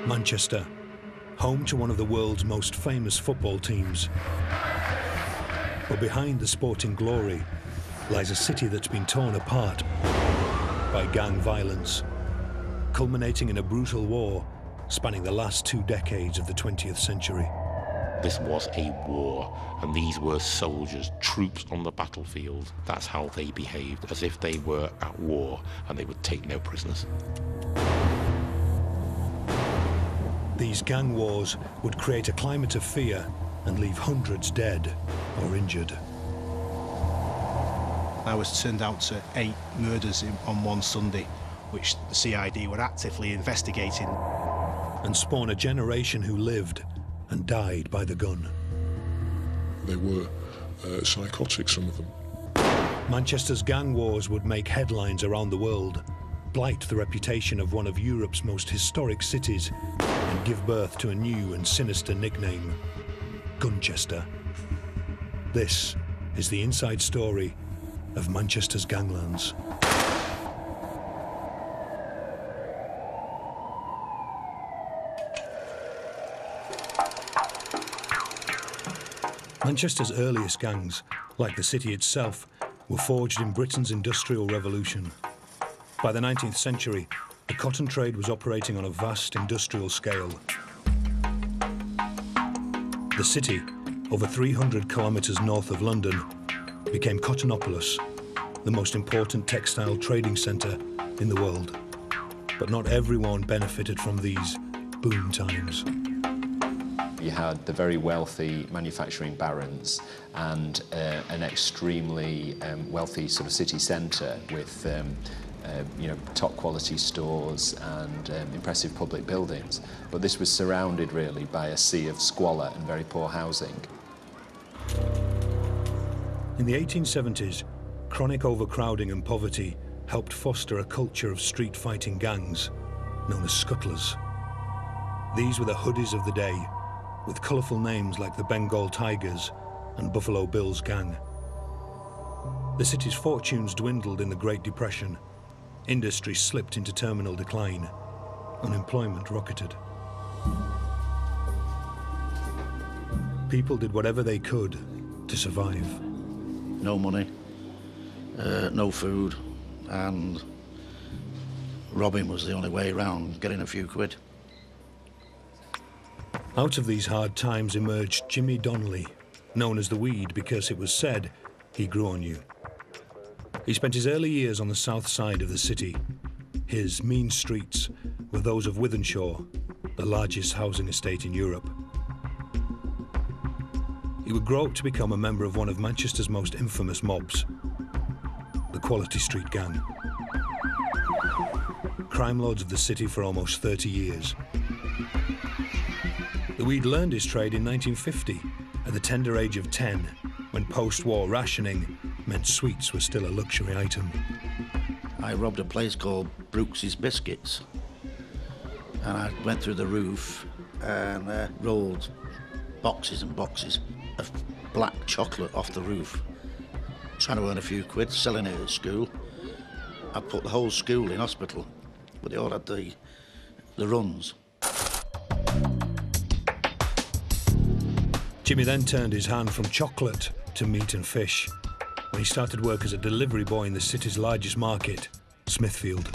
Manchester, home to one of the world's most famous football teams. But behind the sporting glory lies a city that's been torn apart by gang violence, culminating in a brutal war spanning the last 2 decades of the 20th century. This was a war, and these were soldiers, troops on the battlefield. That's how they behaved, as if they were at war, and they would take no prisoners. These gang wars would create a climate of fear and leave hundreds dead or injured. I was turned out to 8 murders on one Sunday, which the CID were actively investigating. And spawn a generation who lived and died by the gun. They were psychotic, some of them. Manchester's gang wars would make headlines around the world, blight the reputation of one of Europe's most historic cities, and give birth to a new and sinister nickname, Gunchester. This is the inside story of Manchester's ganglands. Manchester's earliest gangs, like the city itself, were forged in Britain's Industrial Revolution. By the 19th century, the cotton trade was operating on a vast industrial scale. The city, over 300 kilometres north of London, became Cottonopolis, the most important textile trading centre in the world. But not everyone benefited from these boom times. You had the very wealthy manufacturing barons and an extremely wealthy sort of city centre with you know, top quality stores and impressive public buildings. But this was surrounded really by a sea of squalor and very poor housing. In the 1870s, chronic overcrowding and poverty helped foster a culture of street fighting gangs known as scuttlers. These were the hoodies of the day, with colourful names like the Bengal Tigers and Buffalo Bill's gang. The city's fortunes dwindled in the Great Depression. Industry slipped into terminal decline. Unemployment rocketed. People did whatever they could to survive. No money, no food, and robbing was the only way around getting a few quid. Out of these hard times emerged Jimmy Donnelly, known as the Weed because it was said he grew on you. He spent his early years on the south side of the city. His mean streets were those of Wythenshawe, the largest housing estate in Europe. He would grow up to become a member of one of Manchester's most infamous mobs, the Quality Street Gang. Crime lords of the city for almost 30 years. The Weed learned his trade in 1950 at the tender age of 10, when post-war rationing meant sweets were still a luxury item. I robbed a place called Brooks's Biscuits, and I went through the roof and rolled boxes and boxes of black chocolate off the roof, trying to earn a few quid, selling it at school. I put the whole school in hospital, but they all had the runs. Jimmy then turned his hand from chocolate to meat and fish when he started work as a delivery boy in the city's largest market, Smithfield.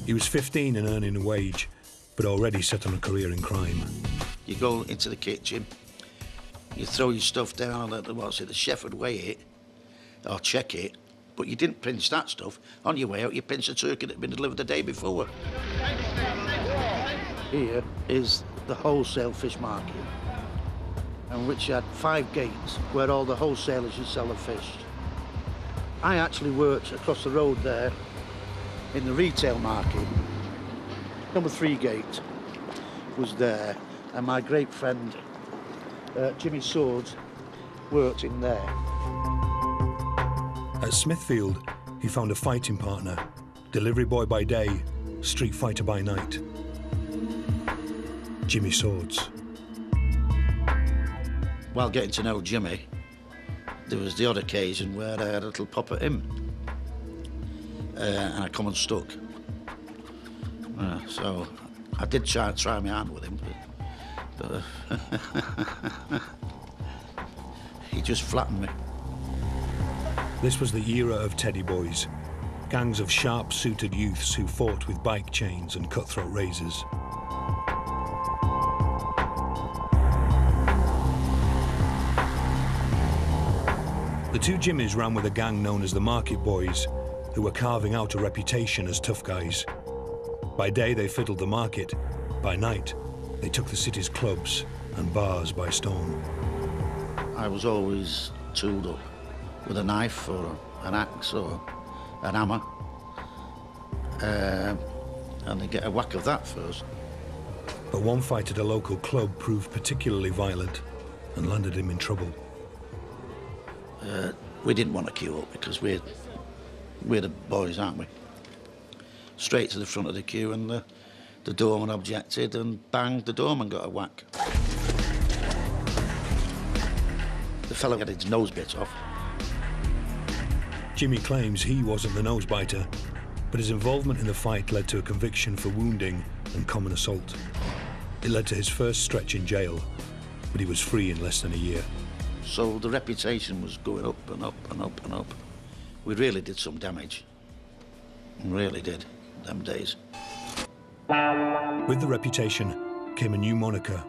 He was 15 and earning a wage, but already set on a career in crime. You go into the kitchen, you throw your stuff down, and the chef would weigh it or check it, but you didn't pinch that stuff. On your way out, you pinched the turkey that had been delivered the day before. Here is the wholesale fish market, and which had 5 gates where all the wholesalers would sell the fish. I actually worked across the road there in the retail market. Number 3 gate was there, and my great friend Jimmy Swords worked in there. At Smithfield, he found a fighting partner, delivery boy by day, street fighter by night. Jimmy Swords. While getting to know Jimmy, there was the odd occasion where I had a little pop at him. and I come unstuck. So I did try my hand with him, but he just flattened me. This was the era of teddy boys, gangs of sharp-suited youths who fought with bike chains and cutthroat razors. The two Jimmies ran with a gang known as the Market Boys, who were carving out a reputation as tough guys. By day, they fiddled the market. By night, they took the city's clubs and bars by storm. I was always tooled up with a knife or an axe or an hammer, and they get a whack of that first. But one fight at a local club proved particularly violent and landed him in trouble. We didn't want to queue up because we're the boys, aren't we? Straight to the front of the queue, and the doorman objected, and bang, the doorman got a whack. The fellow had his nose bit off. Jimmy claims he wasn't the nosebiter, but his involvement in the fight led to a conviction for wounding and common assault. It led to his first stretch in jail, but he was free in less than a year. So the reputation was going up and up and up and up. We really did some damage. Really did, them days. With the reputation came a new moniker,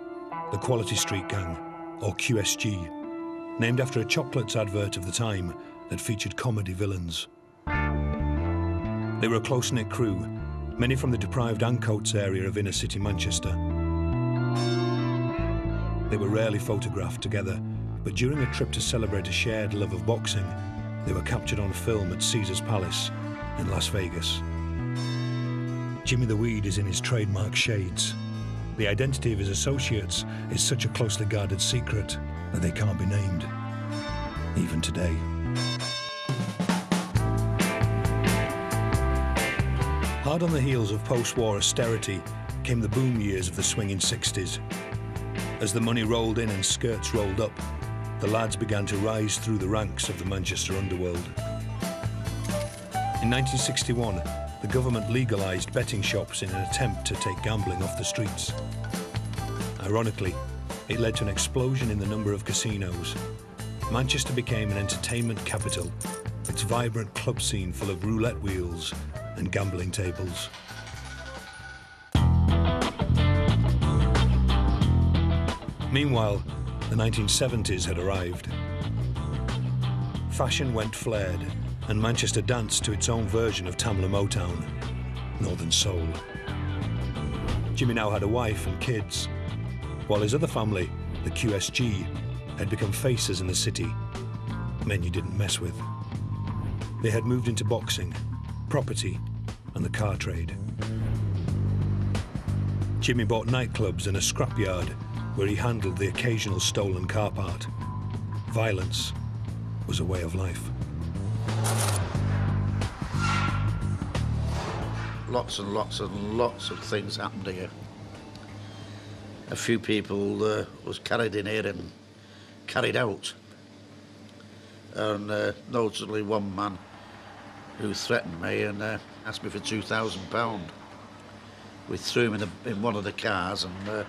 the Quality Street Gang, or QSG, named after a chocolates advert of the time that featured comedy villains. They were a close-knit crew, many from the deprived Ancoats area of inner-city Manchester. They were rarely photographed together, but during a trip to celebrate a shared love of boxing, they were captured on film at Caesar's Palace in Las Vegas. Jimmy the Weed is in his trademark shades. The identity of his associates is such a closely guarded secret that they can't be named, even today. Hard on the heels of post-war austerity came the boom years of the swinging 60s. As the money rolled in and skirts rolled up, the lads began to rise through the ranks of the Manchester underworld. In 1961, the government legalised betting shops in an attempt to take gambling off the streets. Ironically, it led to an explosion in the number of casinos. Manchester became an entertainment capital, its vibrant club scene full of roulette wheels and gambling tables. Meanwhile, the 1970s had arrived. Fashion went flared, and Manchester danced to its own version of Tamla Motown, Northern Soul. Jimmy now had a wife and kids, while his other family, the QSG, had become faces in the city, men you didn't mess with. They had moved into boxing, property, and the car trade. Jimmy bought nightclubs and a scrapyard where he handled the occasional stolen car part. Violence was a way of life. Lots and lots and lots of things happened here. A few people was carried in here and carried out. And notably one man who threatened me and asked me for £2,000. We threw him in one of the cars and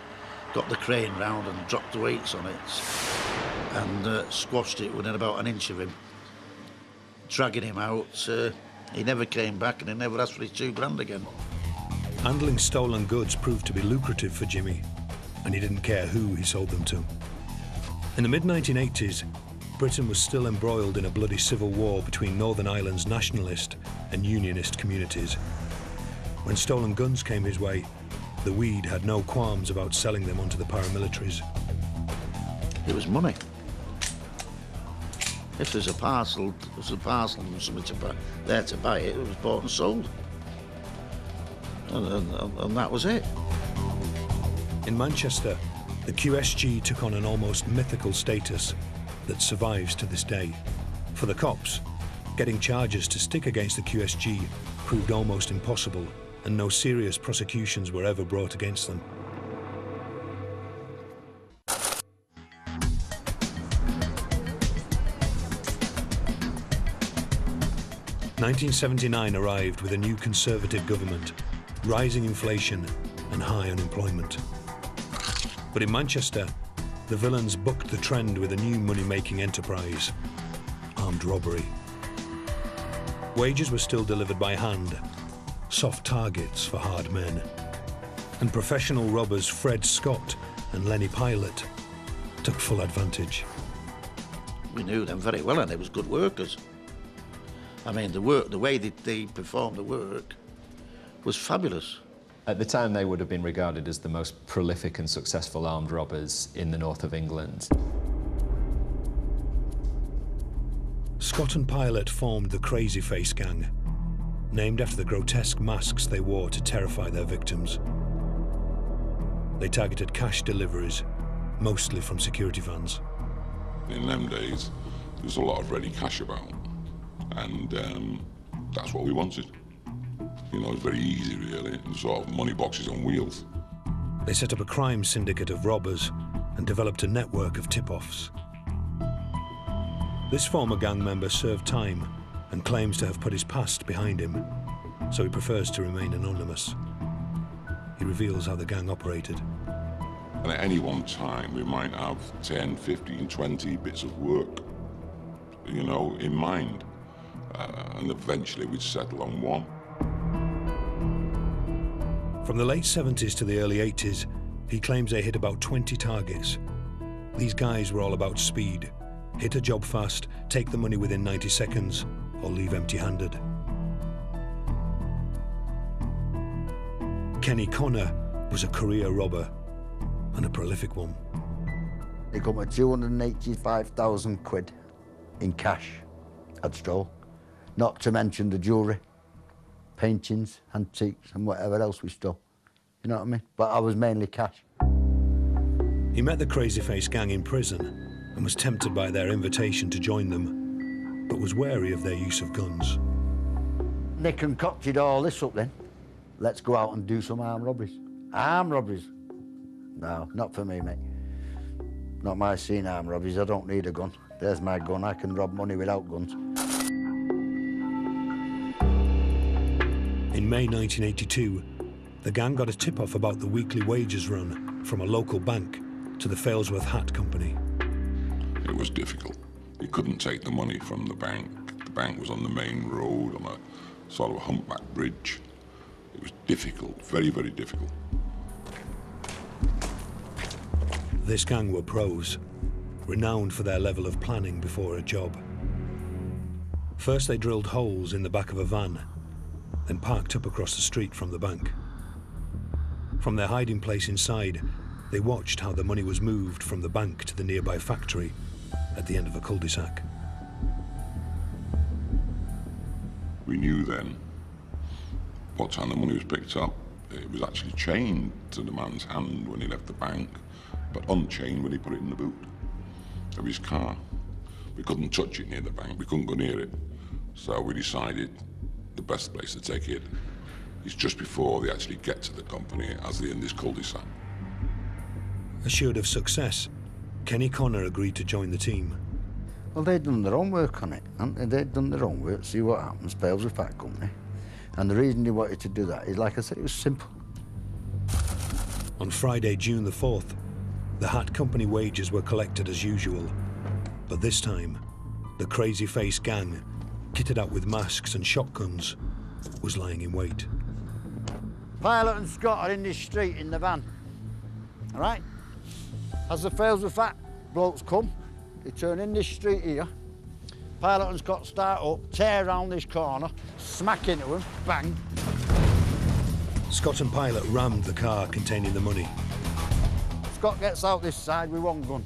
got the crane round and dropped the weights on it and squashed it within about an inch of him. Dragging him out, he never came back and he never asked for his £2,000 again. Handling stolen goods proved to be lucrative for Jimmy, and he didn't care who he sold them to. In the mid-1980s, Britain was still embroiled in a bloody civil war between Northern Ireland's nationalist and unionist communities. When stolen guns came his way, the Weed had no qualms about selling them onto the paramilitaries. It was money. If there's a parcel, and something there to buy it, it was bought and sold. And that was it. In Manchester, the QSG took on an almost mythical status that survives to this day. For the cops, getting charges to stick against the QSG proved almost impossible, and no serious prosecutions were ever brought against them. 1979 arrived with a new Conservative government, rising inflation and high unemployment. But in Manchester, the villains bucked the trend with a new money-making enterprise, armed robbery. Wages were still delivered by hand, soft targets for hard men. And professional robbers Fred Scott and Lenny Pilot took full advantage. We knew them very well, and they was good workers. I mean, the way that they performed the work was fabulous. At the time, they would have been regarded as the most prolific and successful armed robbers in the north of England. Scott and Pilot formed the Crazy Face Gang, named after the grotesque masks they wore to terrify their victims. They targeted cash deliveries, mostly from security vans. In them days, there was a lot of ready cash about, and that's what we wanted. You know, it's very easy, really, sort of money boxes on wheels. They set up a crime syndicate of robbers and developed a network of tip-offs. This former gang member served time and claims to have put his past behind him, so he prefers to remain anonymous. He reveals how the gang operated. And at any one time, we might have 10, 15, 20 bits of work, you know, in mind. And eventually we'd settle on one. From the late 70s to the early 80s, he claims they hit about 20 targets. These guys were all about speed. Hit a job fast, take the money within 90 seconds, or leave empty-handed. Kenny Connor was a career robber, and a prolific one. They got me 285,000 quid in cash I'd stole, not to mention the jewellery, paintings, antiques and whatever else we stole. You know what I mean? But I was mainly cash. He met the Crazy Face gang in prison and was tempted by their invitation to join them, but was wary of their use of guns. They concocted all this up then. Let's go out and do some armed robberies. Armed robberies? No, not for me, mate. Not my scene, armed robberies. I don't need a gun. There's my gun. I can rob money without guns. In May 1982, the gang got a tip-off about the weekly wages run from a local bank to the Failsworth Hat Company. It was difficult. You couldn't take the money from the bank. The bank was on the main road, on a sort of a humpback bridge. It was difficult, very, very difficult. This gang were pros, renowned for their level of planning before a job. First they drilled holes in the back of a van, then parked up across the street from the bank. From their hiding place inside, they watched how the money was moved from the bank to the nearby factory at the end of a cul-de-sac. We knew then what time the money was picked up. It was actually chained to the man's hand when he left the bank, but unchained when he put it in the boot of his car. We couldn't touch it near the bank, we couldn't go near it. So we decided the best place to take it is just before they actually get to the company, as they're in this cul-de-sac. Assured of success, Kenny Connor agreed to join the team. Well, they'd done their own work on it, hadn't they? They'd done their own work, see what happens, Failsworth Hat Company. And the reason they wanted to do that is, like I said, it was simple. On Friday, June the 4th, the Hat Company wages were collected as usual. But this time, the Crazy Face gang, kitted out with masks and shotguns, was lying in wait. Pilot and Scott are in this street in the van, all right? As the Failsworth Hat blokes come, they turn in this street here. Pilot and Scott start up, tear around this corner, smack into him, bang. Scott and Pilot rammed the car containing the money. Scott gets out this side with one gun.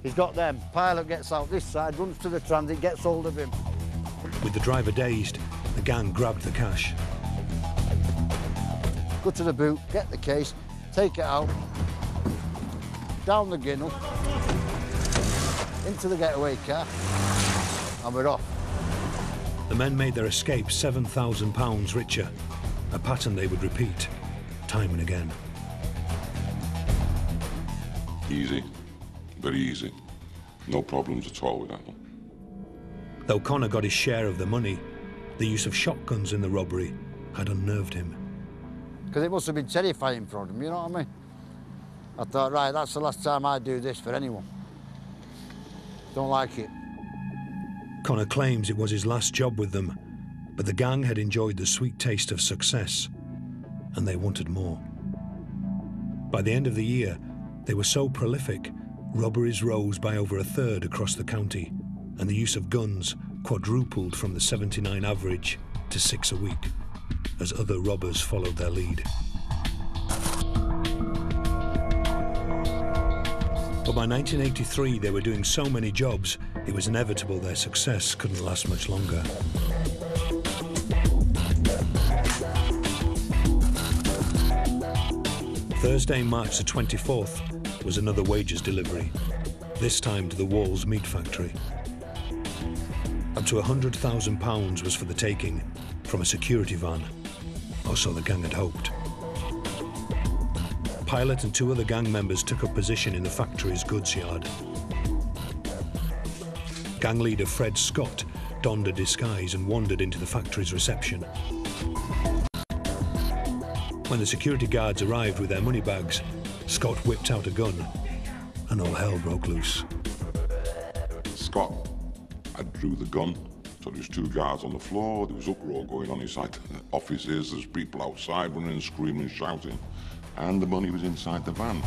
He's got them. Pilot gets out this side, runs to the transit, gets hold of him. With the driver dazed, the gang grabbed the cash. Go to the boot, get the case, take it out, down the ginnel, into the getaway car, and we're off. The men made their escape £7,000 richer, a pattern they would repeat time and again. Easy, very easy. No problems at all with that one. Though Connor got his share of the money, The use of shotguns in the robbery had unnerved him. Because it must have been terrifying for them, you know what I mean? I thought, right, that's the last time I do this for anyone. Don't like it. Connor claims it was his last job with them, but the gang had enjoyed the sweet taste of success, and they wanted more. By the end of the year, they were so prolific, robberies rose by over a third across the county, and the use of guns quadrupled from the 79 average to 6 a week, as other robbers followed their lead. But by 1983, they were doing so many jobs, it was inevitable their success couldn't last much longer. Thursday, March the 24th, was another wages delivery, this time to the Walls meat factory. Up to £100,000 was for the taking from a security van, or so the gang had hoped. Pilot and 2 other gang members took up position in the factory's goods yard. Gang leader Fred Scott donned a disguise and wandered into the factory's reception. When the security guards arrived with their money bags, Scott whipped out a gun, and all hell broke loose. Scott had drew the gun, so there was 2 guards on the floor, there was uproar going on inside the offices, there's people outside running, screaming and shouting, and the money was inside the van.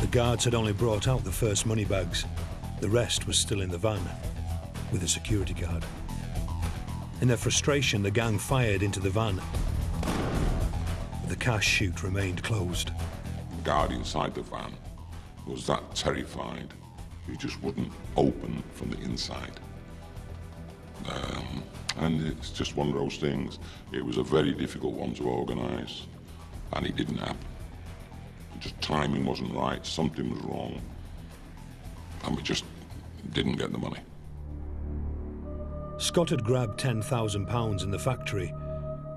The guards had only brought out the first money bags. The rest was still in the van, with a security guard. In their frustration, the gang fired into the van. But the cash chute remained closed. The guard inside the van was that terrified, he just wouldn't open from the inside. And it's just one of those things. It was a very difficult one to organise, and it didn't happen. Just timing wasn't right, something was wrong, and we just didn't get the money. Scott had grabbed £10,000 in the factory,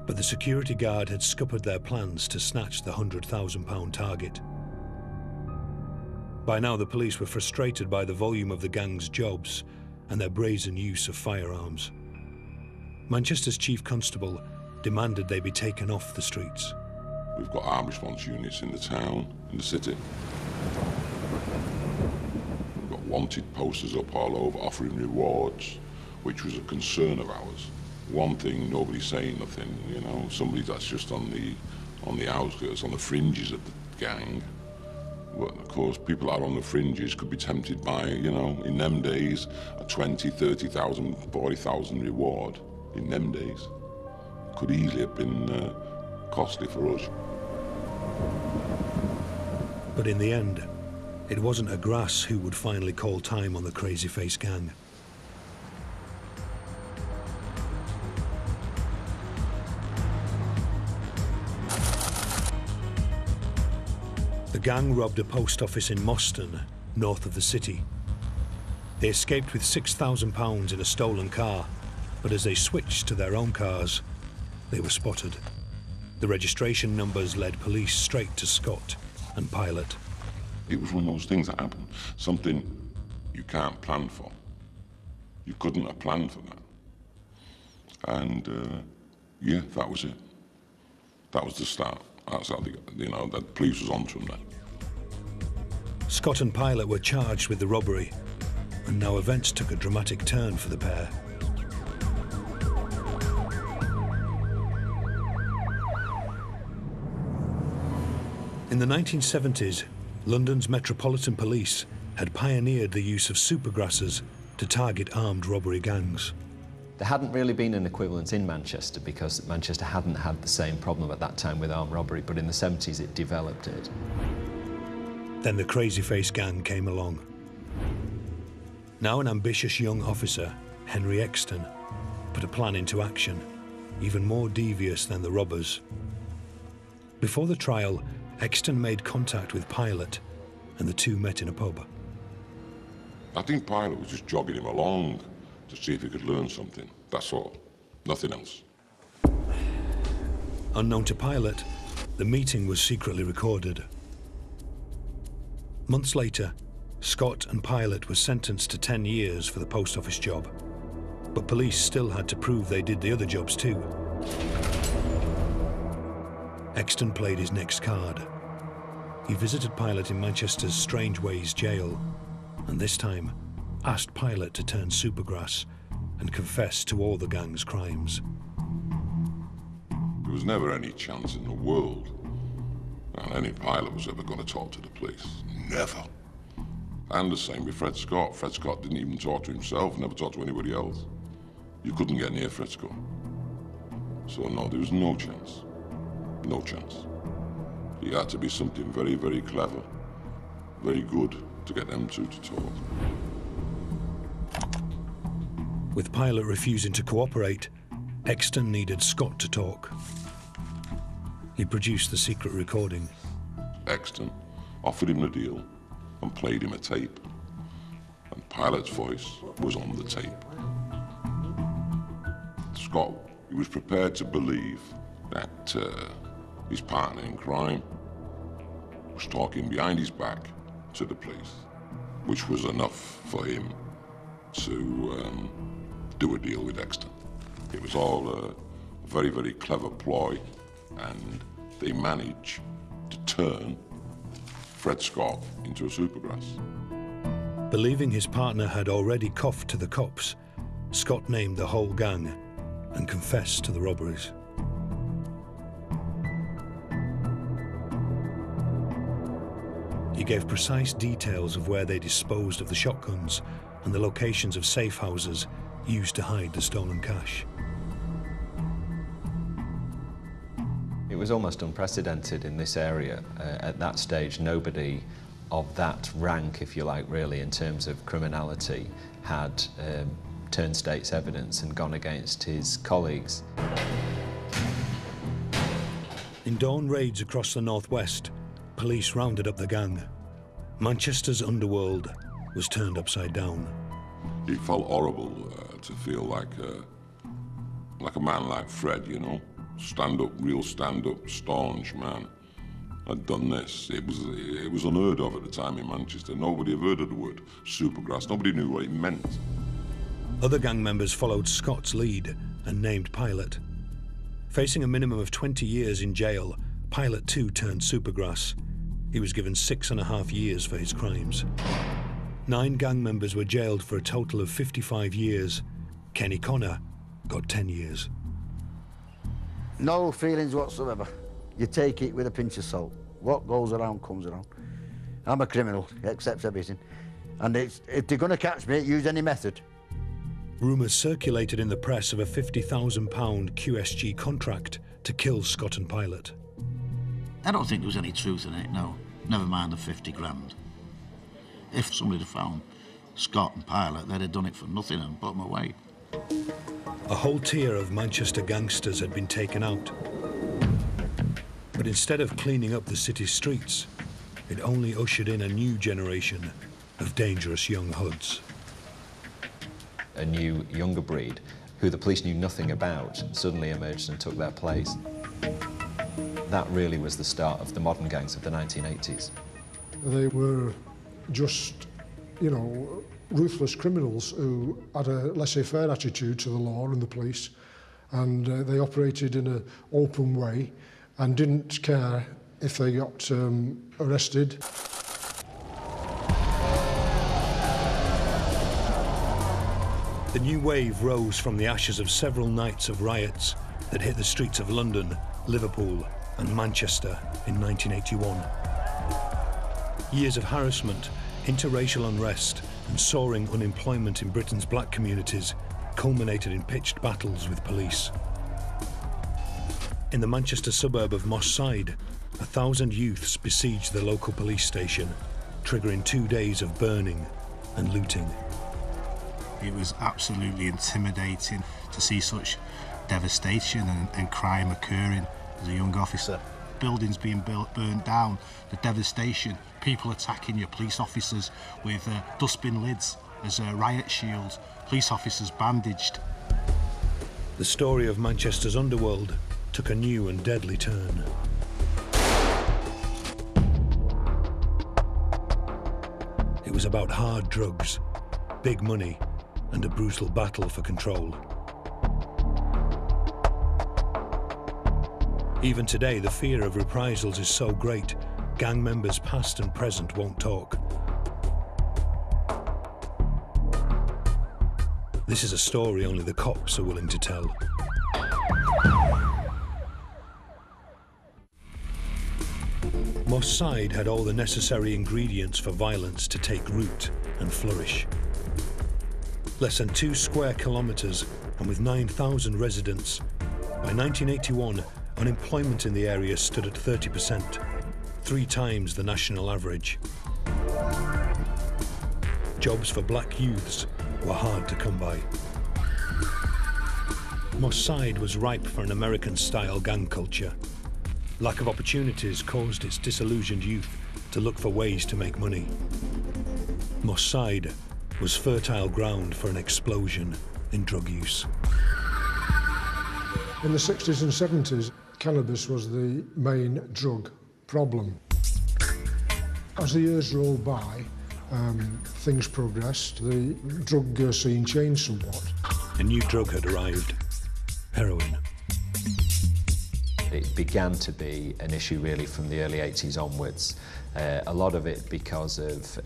but the security guard had scuppered their plans to snatch the £100,000 target. By now, the police were frustrated by the volume of the gang's jobs and their brazen use of firearms. Manchester's chief constable demanded they be taken off the streets. We've got armed response units in the town, in the city. We've got wanted posters up all over offering rewards, which was a concern of ours. One thing, nobody's saying nothing, you know, somebody that's just on the outskirts, on the fringes of the gang. But of course, people that are on the fringes could be tempted by, you know, in them days, a 20, 30,000, 40,000 reward. In them days, could easily have been costly for us. But in the end, it wasn't a Grass who would finally call time on the Crazy Face gang. The gang robbed a post office in Moston, north of the city. They escaped with £6,000 in a stolen car, but as they switched to their own cars, they were spotted. The registration numbers led police straight to Scott and Pilot. It was one of those things that happened, something you can't plan for. You couldn't have planned for that. And yeah, that was it. That was the start. That's how the police was onto them then. Scott and Pilot were charged with the robbery, and now events took a dramatic turn for the pair. In the 1970s, London's Metropolitan Police had pioneered the use of supergrasses to target armed robbery gangs. There hadn't really been an equivalent in Manchester because Manchester hadn't had the same problem at that time with armed robbery, but in the 70s it developed it. Then the Crazy Face gang came along. Now an ambitious young officer, Henry Exton, put a plan into action, even more devious than the robbers. Before the trial, Exton made contact with Pilot, and the two met in a pub. I think Pilot was just jogging him along to see if he could learn something. That's all. Nothing else. Unknown to Pilot, the meeting was secretly recorded. Months later, Scott and Pilot were sentenced to 10 years for the post office job. but police still had to prove they did the other jobs too. Exton played his next card. He visited Pilot in Manchester's Strangeways jail, and this time asked Pilot to turn Supergrass and confess to all the gang's crimes. There was never any chance in the world that any pilot was ever going to talk to the police. Never. And the same with Fred Scott. Fred Scott didn't even talk to himself, never talked to anybody else. You couldn't get near Fred Scott. So no, there was no chance. No chance. He had to be something very, very clever, very good to get them two to talk. With Pilot refusing to cooperate, Exton needed Scott to talk. He produced the secret recording. Exton offered him the deal and played him a tape. And Pilot's voice was on the tape. Scott, he was prepared to believe that his partner in crime was talking behind his back to the police, which was enough for him to do a deal with Exton. It was all a very, very clever ploy, and they managed to turn Fred Scott into a Supergrass. Believing his partner had already coughed to the cops, Scott named the whole gang and confessed to the robberies. He gave precise details of where they disposed of the shotguns and the locations of safe houses used to hide the stolen cash. It was almost unprecedented in this area. At that stage, nobody of that rank, if you like, really, in terms of criminality, had turned state's evidence and gone against his colleagues. In dawn raids across the northwest, police rounded up the gang. Manchester's underworld was turned upside down. It felt horrible to feel like a man like Fred, you know, stand-up, real stand-up, staunch man, had done this. It was unheard of at the time in Manchester. Nobody had heard of the word Supergrass. Nobody knew what it meant. Other gang members followed Scott's lead and named Pilot. Facing a minimum of 20 years in jail, Pilot too turned Supergrass. He was given 6.5 years for his crimes. 9 gang members were jailed for a total of 55 years. Kenny Connor got 10 years. No feelings whatsoever. You take it with a pinch of salt. What goes around comes around. I'm a criminal, accepts everything. And if they're going to catch me, use any method. Rumours circulated in the press of a £50,000 QSG contract to kill Scott and Pilot. I don't think there was any truth in it, no. Never mind the 50 grand. If somebody had found Scott and Pilot, they'd have done it for nothing and put them away. A whole tier of Manchester gangsters had been taken out. But instead of cleaning up the city's streets, it only ushered in a new generation of dangerous young hoods. A new, younger breed, who the police knew nothing about, suddenly emerged and took their place. That really was the start of the modern gangs of the 1980s. They were just, you know, ruthless criminals who had a laissez-faire attitude to the law and the police, and they operated in an open way and didn't care if they got arrested. The new wave rose from the ashes of several nights of riots that hit the streets of London, Liverpool and Manchester in 1981. Years of harassment, interracial unrest and soaring unemployment in Britain's black communities culminated in pitched battles with police. In the Manchester suburb of Moss Side, 1,000 youths besieged the local police station, triggering 2 days of burning and looting. It was absolutely intimidating to see such devastation and crime occurring as a young officer. Buildings being burnt down, the devastation, people attacking your police officers with dustbin lids as riot shields, police officers bandaged. The story of Manchester's underworld took a new and deadly turn. It was about hard drugs, big money, and a brutal battle for control. Even today, the fear of reprisals is so great, gang members past and present won't talk. This is a story only the cops are willing to tell. Moss Side had all the necessary ingredients for violence to take root and flourish. Less than 2 square kilometres and with 9,000 residents, by 1981, unemployment in the area stood at 30%, 3 times the national average. Jobs for black youths were hard to come by. Moss Side was ripe for an American-style gang culture. Lack of opportunities caused its disillusioned youth to look for ways to make money. Moss Side was fertile ground for an explosion in drug use. In the 60s and 70s, cannabis was the main drug problem. As the years rolled by, things progressed. The drug scene changed somewhat. A new drug had arrived: heroin. It began to be an issue really from the early 80s onwards. A lot of it because of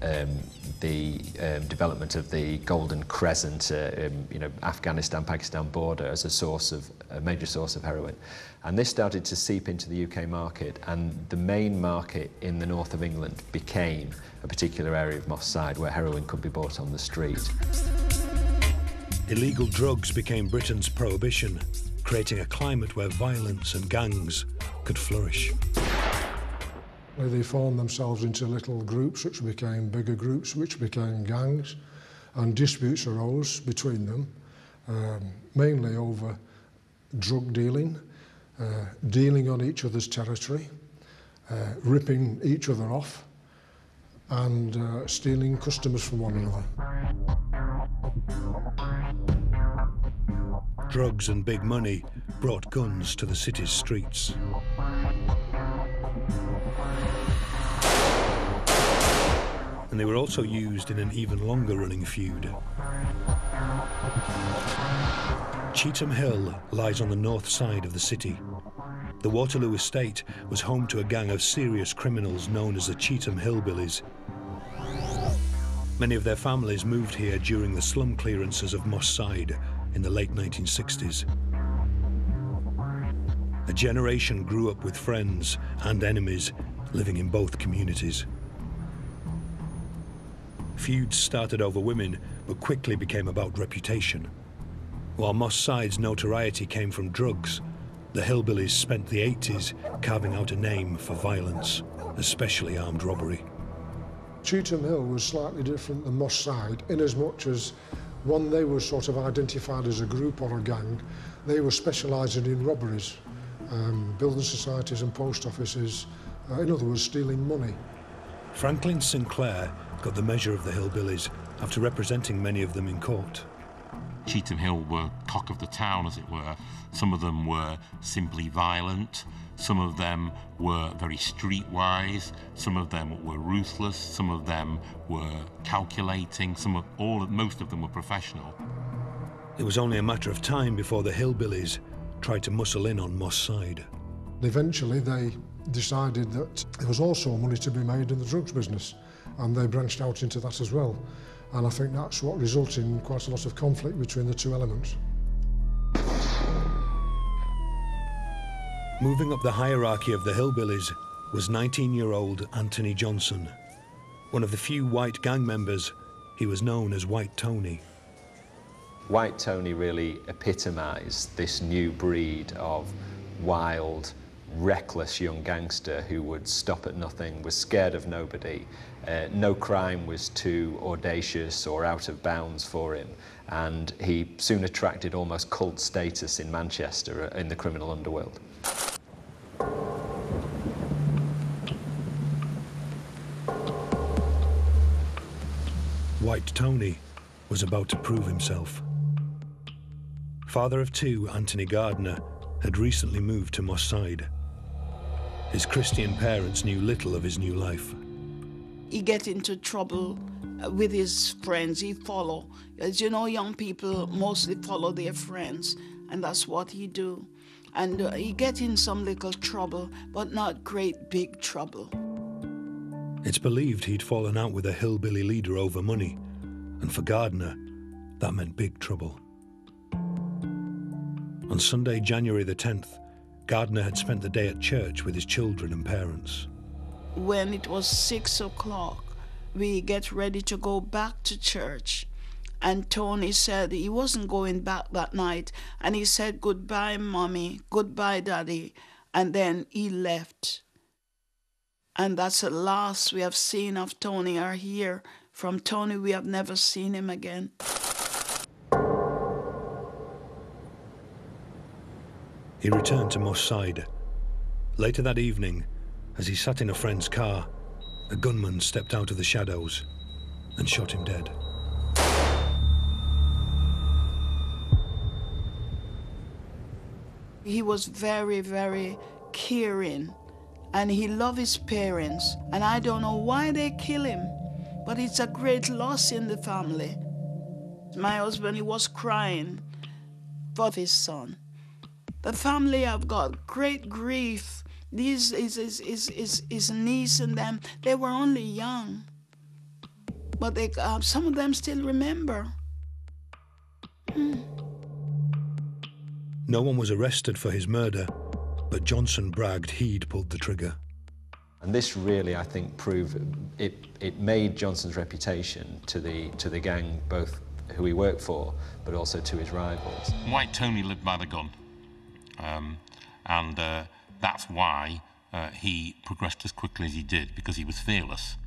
the development of the Golden Crescent, Afghanistan-Pakistan border as a major source of heroin. And this started to seep into the UK market, and the main market in the north of England became a particular area of Moss Side where heroin could be bought on the street. Illegal drugs became Britain's prohibition, creating a climate where violence and gangs could flourish. They formed themselves into little groups, which became bigger groups, which became gangs, and disputes arose between them, mainly over drug dealing, dealing on each other's territory, ripping each other off, and stealing customers from one another. Drugs and big money brought guns to the city's streets. And they were also used in an even longer-running feud. Cheetham Hill lies on the north side of the city. The Waterloo estate was home to a gang of serious criminals known as the Cheetham Hillbillies. Many of their families moved here during the slum clearances of Moss Side in the late 1960s. A generation grew up with friends and enemies living in both communities. Feuds started over women, but quickly became about reputation. While Moss Side's notoriety came from drugs, the Hillbillies spent the 80s carving out a name for violence, especially armed robbery. Cheetham Hill was slightly different than Moss Side, in as much as, one, they were sort of identified as a group or a gang. They were specialising in robberies, building societies and post offices, in other words, stealing money. Franklin Sinclair got the measure of the Hillbillies after representing many of them in court. Cheetham Hill were cock of the town, as it were. Some of them were simply violent, some of them were very streetwise, some of them were ruthless, some of them were calculating, most of them were professional. It was only a matter of time before the Hillbillies tried to muscle in on Moss Side. Eventually they decided that there was also money to be made in the drugs business, and they branched out into that as well. And I think that's what resulted in quite a lot of conflict between the two elements. Moving up the hierarchy of the Hillbillies was 19-year-old Anthony Johnson. One of the few white gang members, he was known as White Tony. White Tony really epitomised this new breed of wild, reckless young gangster who would stop at nothing, was scared of nobody. No crime was too audacious or out of bounds for him, and he soon attracted almost cult status in Manchester in the criminal underworld. White Tony was about to prove himself. Father of 2, Anthony Gardner, had recently moved to Moss Side. His Christian parents knew little of his new life. He get into trouble with his friends. He follow. As you know, young people mostly follow their friends, and that's what he do. And he get in some little trouble, but not great big trouble. It's believed he'd fallen out with a hillbilly leader over money, and for Gardner, that meant big trouble. On Sunday, January the 10th, Gardner had spent the day at church with his children and parents. When it was 6 o'clock, we get ready to go back to church. And Tony said he wasn't going back that night. And he said, "Goodbye, Mommy, goodbye, Daddy." And then he left. And that's the last we have seen of Tony or hear from Tony. We have never seen him again. He returned to Moss Side. Later that evening, as he sat in a friend's car, a gunman stepped out of the shadows and shot him dead. He was very, very caring, and he loved his parents, and I don't know why they kill him, but it's a great loss in the family. My husband, he was crying for his son. The family have got great grief. His niece and them, they were only young, but they, some of them still remember. No one was arrested for his murder, but Johnson bragged he'd pulled the trigger. And this really, I think, proved it made Johnson's reputation to the gang, both who he worked for, but also to his rivals. White Tony lived by the gun, and that's why he progressed as quickly as he did, because he was fearless.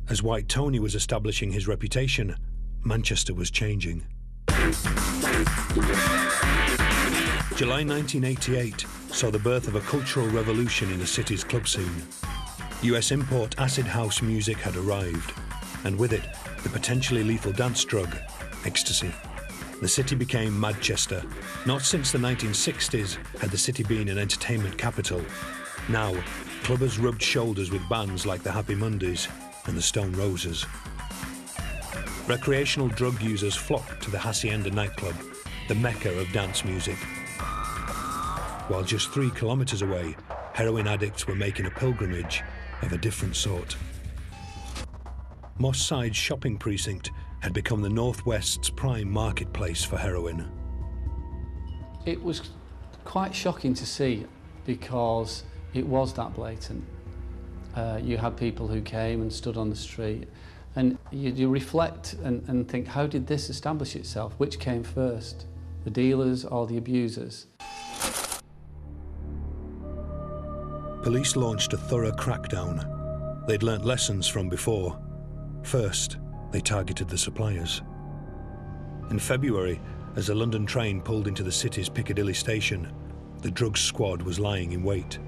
As White Tony was establishing his reputation, Manchester was changing. July 1988 saw the birth of a cultural revolution in the city's club scene. US import acid house music had arrived, and with it, the potentially lethal dance drug, ecstasy. The city became Manchester. Not since the 1960s had the city been an entertainment capital. Now, clubbers rubbed shoulders with bands like the Happy Mondays and the Stone Roses. Recreational drug users flocked to the Hacienda nightclub, the mecca of dance music. While just 3 kilometers away, heroin addicts were making a pilgrimage of a different sort. Moss Side's shopping precinct had become the Northwest's prime marketplace for heroin. It was quite shocking to see because it was that blatant. You had people who came and stood on the street, and you reflect and think, how did this establish itself? Which came first, the dealers or the abusers? Police launched a thorough crackdown. They'd learnt lessons from before. First, they targeted the suppliers. In February, as a London train pulled into the city's Piccadilly station, the drugs squad was lying in wait.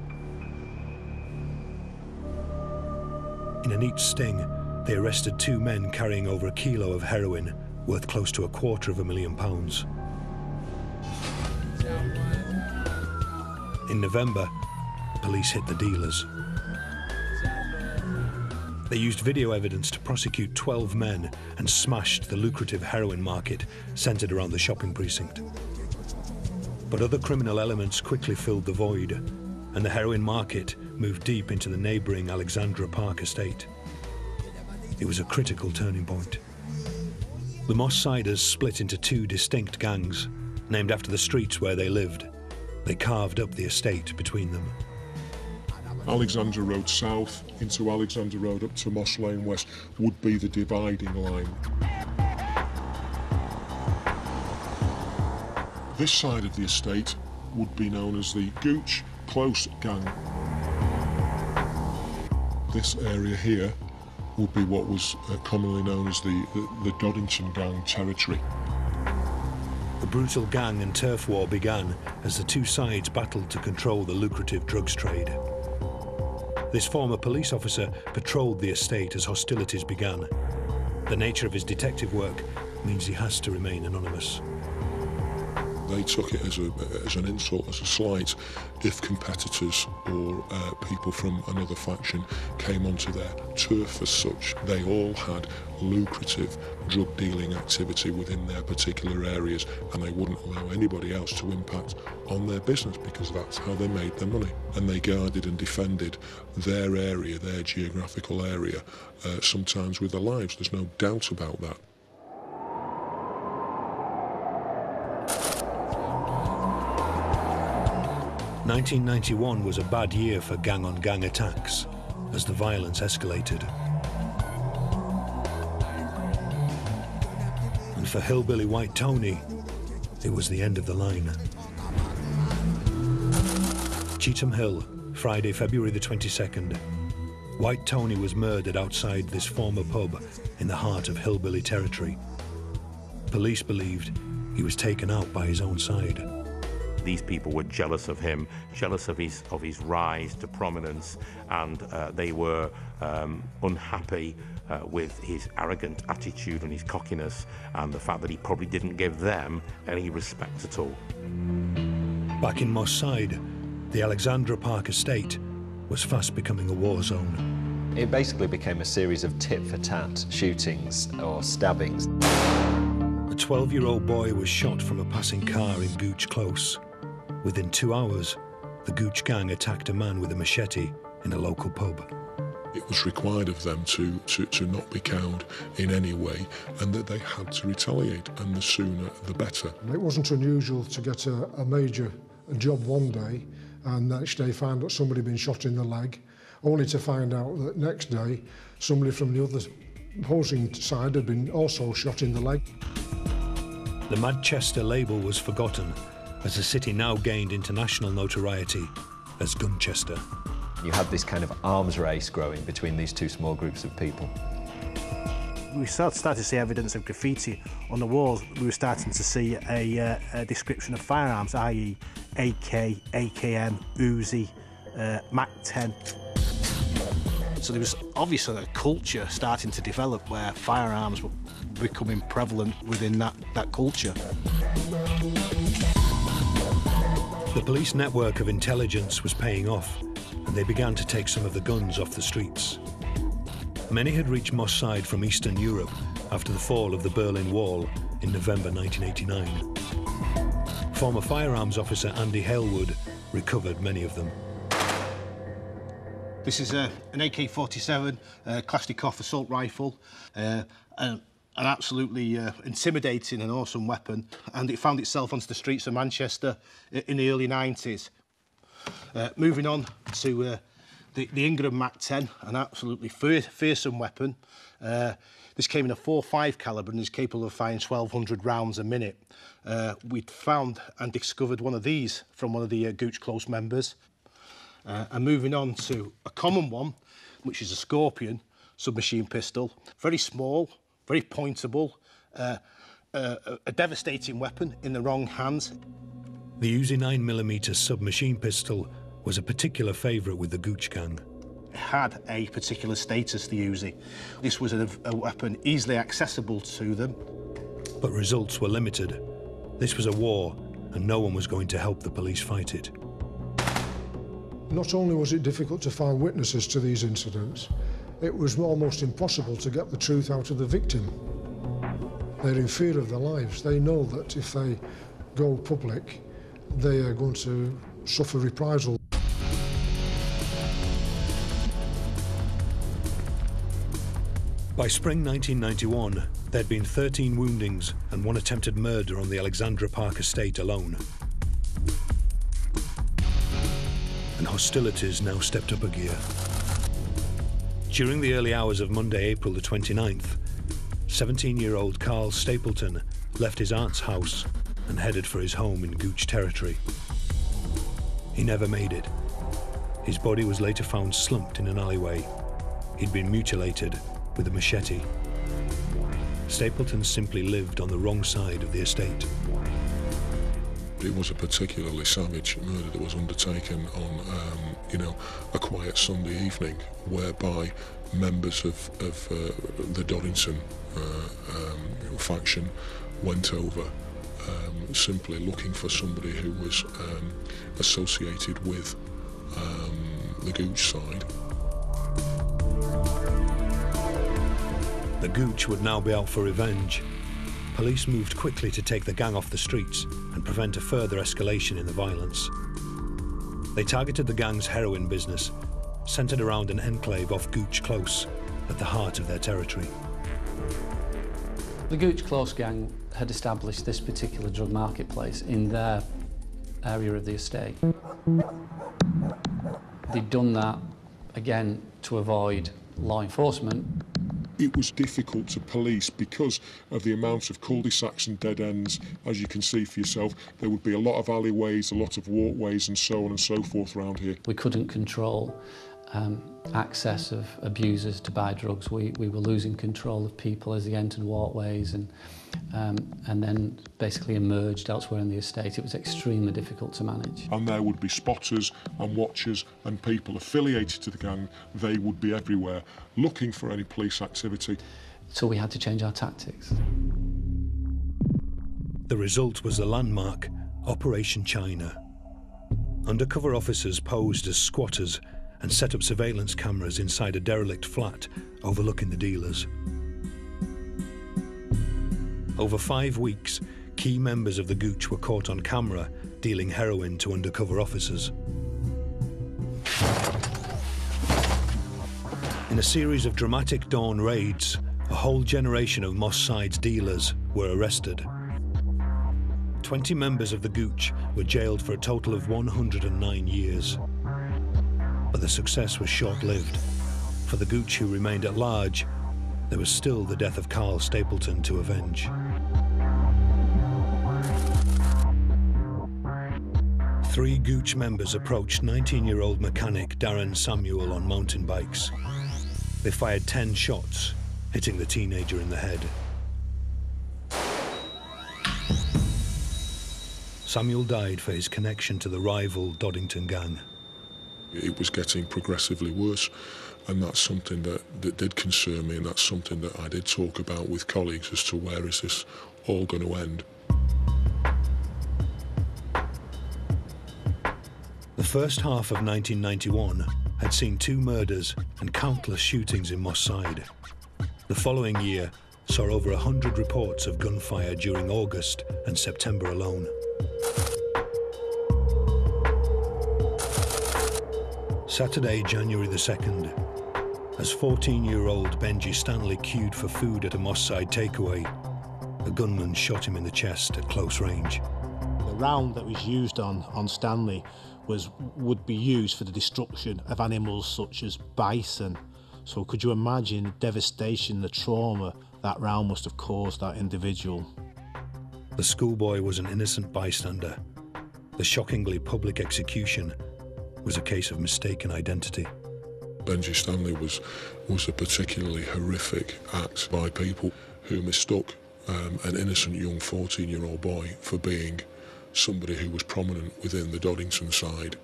In a neat sting, they arrested 2 men carrying over 1 kilo of heroin, worth close to £250,000. In November, police hit the dealers. They used video evidence to prosecute 12 men and smashed the lucrative heroin market centred around the shopping precinct. But other criminal elements quickly filled the void, and the heroin market moved deep into the neighbouring Alexandra Park estate. It was a critical turning point. The Moss Siders split into 2 distinct gangs, named after the streets where they lived. They carved up the estate between them. Alexandra Road South into Alexandra Road up to Moss Lane West would be the dividing line. This side of the estate would be known as the Gooch Close Gang. This area here would be what was commonly known as the Doddington Gang territory. The brutal gang and turf war began as the 2 sides battled to control the lucrative drugs trade. This former police officer patrolled the estate as hostilities began. The nature of his detective work means he has to remain anonymous. They took it as an insult, as a slight, if competitors or people from another faction came onto their turf as such. They all had lucrative drug dealing activity within their particular areas, and they wouldn't allow anybody else to impact on their business because that's how they made their money. And they guarded and defended their area, their geographical area, sometimes with their lives. There's no doubt about that. "1991 was a bad year for gang-on-gang attacks as the violence escalated. And for hillbilly White Tony, it was the end of the line." Cheetham Hill, Friday, February the 22nd. White Tony was murdered outside this former pub in the heart of hillbilly territory. Police believed he was taken out by his own side. These people were jealous of him, jealous of his rise to prominence, and they were unhappy with his arrogant attitude and his cockiness, and the fact that he probably didn't give them any respect at all. Back in Moss Side, the Alexandra Park estate was fast becoming a war zone. It basically became a series of tit-for-tat shootings or stabbings. A 12-year-old boy was shot from a passing car in Gooch Close. Within 2 hours, the Gooch gang attacked a man with a machete in a local pub. It was required of them to not be cowed in any way, and that they had to retaliate, and the sooner the better. It wasn't unusual to get a major job one day and the next day find that somebody had been shot in the leg, only to find out that next day somebody from the other opposing side had been also shot in the leg. The Manchester label was forgotten as the city now gained international notoriety as Gunchester. You had this kind of arms race growing between these two small groups of people. We started to see evidence of graffiti on the walls. We were starting to see a description of firearms, i.e. AK, AKM, Uzi, Mac-10. So there was obviously a culture starting to develop where firearms were becoming prevalent within that culture. The police network of intelligence was paying off, and they began to take some of the guns off the streets. Many had reached Moss Side from Eastern Europe after the fall of the Berlin Wall in November 1989. Former firearms officer Andy Halewood recovered many of them. This is an AK-47 Kalashnikov assault rifle, an absolutely intimidating and awesome weapon, and it found itself onto the streets of Manchester in the early 90s. Moving on to the Ingram Mac-10, an absolutely fearsome weapon. This came in a .45 calibre and is capable of firing 1,200 rounds a minute. We'd found and discovered one of these from one of the Gooch Close members. And moving on to a common one, which is a Scorpion submachine pistol. Very small, very pointable, a devastating weapon in the wrong hands. The Uzi 9mm submachine pistol was a particular favourite with the Gooch gang. It had a particular status, the Uzi. This was a weapon easily accessible to them. But results were limited. This was a war, and no one was going to help the police fight it. Not only was it difficult to find witnesses to these incidents, it was almost impossible to get the truth out of the victim. They're in fear of their lives. They know that if they go public, they are going to suffer reprisal. By spring 1991, there'd been 13 woundings and 1 attempted murder on the Alexandra Park estate alone. And hostilities now stepped up a gear. During the early hours of Monday, April the 29th, 17-year-old Carl Stapleton left his aunt's house and headed for his home in Gooch territory. He never made it. His body was later found slumped in an alleyway. He'd been mutilated with a machete. Stapleton simply lived on the wrong side of the estate. It was a particularly savage murder that was undertaken on, a quiet Sunday evening, whereby members of the Dorrington faction went over simply looking for somebody who was associated with the Gooch side. The Gooch would now be out for revenge. Police moved quickly to take the gang off the streets and prevent a further escalation in the violence. They targeted the gang's heroin business, centred around an enclave off Gooch Close, at the heart of their territory. The Gooch Close gang had established this particular drug marketplace in their area of the estate. They'd done that, again, to avoid law enforcement. It was difficult to police because of the amount of cul-de-sacs and dead ends. As you can see for yourself, there would be a lot of alleyways, a lot of walkways and so on and so forth around here. We couldn't control access of abusers to buy drugs. We were losing control of people as they entered walkways and then basically emerged elsewhere in the estate. It was extremely difficult to manage. And there would be spotters and watchers and people affiliated to the gang. They would be everywhere looking for any police activity. So we had to change our tactics. The result was the landmark Operation China. Undercover officers posed as squatters and set up surveillance cameras inside a derelict flat overlooking the dealers. Over 5 weeks, key members of the Gooch were caught on camera dealing heroin to undercover officers. In a series of dramatic dawn raids, a whole generation of Moss Side's dealers were arrested. 20 members of the Gooch were jailed for a total of 109 years. But the success was short-lived. For the Gooch who remained at large, there was still the death of Carl Stapleton to avenge. 3 Gooch members approached 19-year-old mechanic Darren Samuel on mountain bikes. They fired 10 shots, hitting the teenager in the head. Samuel died for his connection to the rival Doddington gang. It was getting progressively worse, and that's something that did concern me, and that's something that I did talk about with colleagues as to where is this all going to end. The first half of 1991 had seen 2 murders and countless shootings in Moss Side. The following year saw over 100 reports of gunfire during August and September alone. Saturday, January the 2nd, as 14-year-old Benji Stanley queued for food at a Moss Side takeaway, a gunman shot him in the chest at close range. The round that was used on Stanley would be used for the destruction of animals such as bison. So could you imagine the devastation, the trauma that round must have caused that individual? The schoolboy was an innocent bystander. The shockingly public execution was a case of mistaken identity. Benji Stanley was a particularly horrific act by people who mistook an innocent young 14-year-old boy for being somebody who was prominent within the Doddington side.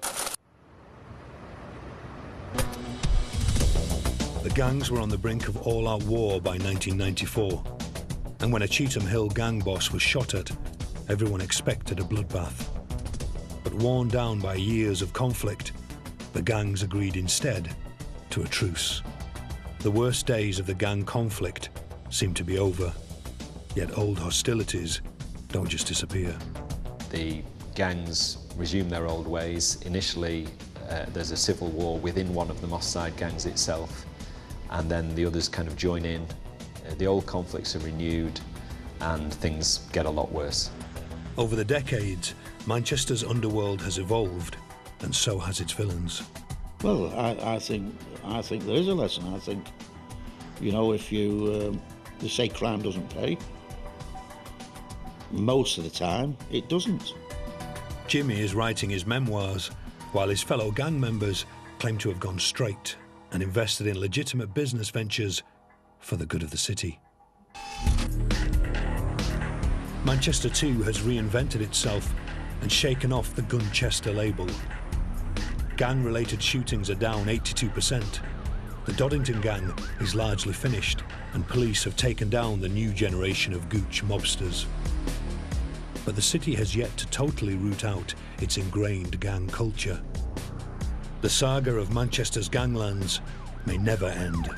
The gangs were on the brink of all-out war by 1994, and when a Cheetham Hill gang boss was shot at, everyone expected a bloodbath. But worn down by years of conflict, the gangs agreed instead to a truce. The worst days of the gang conflict seemed to be over, yet old hostilities don't just disappear. The gangs resume their old ways. Initially, there's a civil war within one of the Moss Side gangs itself, and then the others kind of join in. The old conflicts are renewed, and things get a lot worse. Over the decades, Manchester's underworld has evolved, and so has its villains. Well, I think there is a lesson. I think, you know, if they say crime doesn't pay, most of the time it doesn't. Jimmy is writing his memoirs, while his fellow gang members claim to have gone straight and invested in legitimate business ventures for the good of the city. Manchester too has reinvented itself and shaken off the Gunchester label. Gang-related shootings are down 82%. The Doddington gang is largely finished, and police have taken down the new generation of Gooch mobsters. but the city has yet to totally root out its ingrained gang culture. The saga of Manchester's ganglands may never end.